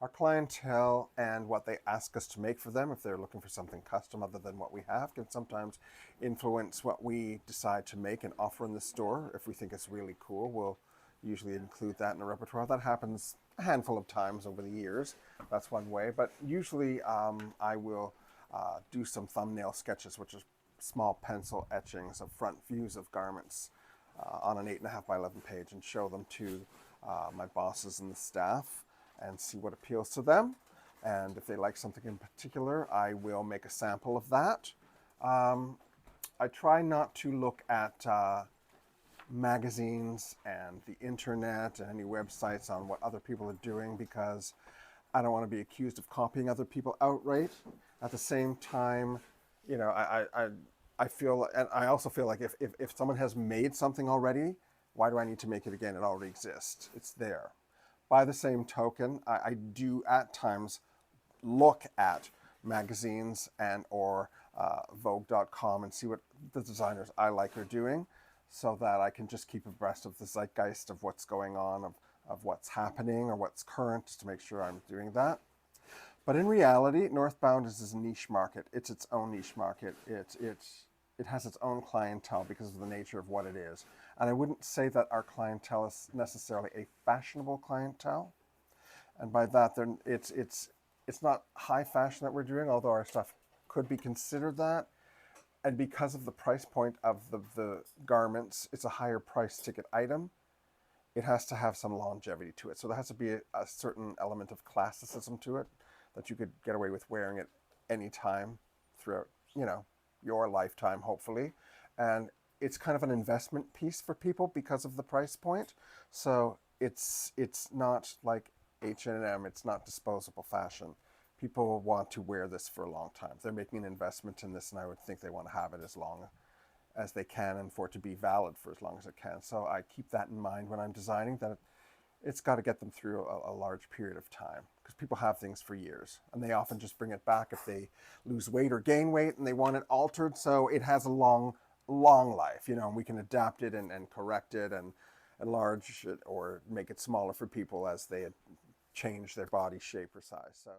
our clientele and what they ask us to make for them, if they're looking for something custom other than what we have, can sometimes influence what we decide to make and offer in the store. If we think it's really cool, we'll usually include that in the repertoire. That happens a handful of times over the years. That's one way. But usually I will do some thumbnail sketches, which are small pencil etchings of front views of garments on an 8.5 by 11 page, and show them to my bosses and the staff and see what appeals to them. And if they like something in particular, I will make a sample of that. I try not to look at magazines and the internet and any websites on what other people are doing, because I don't want to be accused of copying other people outright. At the same time, you know, I feel, and I also feel like if someone has made something already, why do I need to make it again? It already exists. It's there. By the same token, I do at times look at magazines and or Vogue.com and see what the designers I like are doing, so that I can just keep abreast of the zeitgeist of what's going on, of what's happening or what's current, to make sure I'm doing that. But in reality, Northbound is a niche market. It's its own niche market. It has its own clientele because of the nature of what it is. And I wouldn't say that our clientele is necessarily a fashionable clientele. And by that, then it's not high fashion that we're doing, although our stuff could be considered that. And because of the price point of the garments, it's a higher price ticket item. It has to have some longevity to it. So there has to be a certain element of classicism to it, that you could get away with wearing it anytime throughout, your lifetime, hopefully. And it's kind of an investment piece for people because of the price point. So it's not like H&M. It's not disposable fashion. People want to wear this for a long time. They're making an investment in this, and I would think they want to have it as long as they can, and for it to be valid for as long as it can. So I keep that in mind when I'm designing, that it's got to get them through a large period of time, because people have things for years, and they often just bring it back if they lose weight or gain weight and they want it altered. So it has a long life, and we can adapt it and correct it and enlarge it or make it smaller for people as they change their body shape or size. So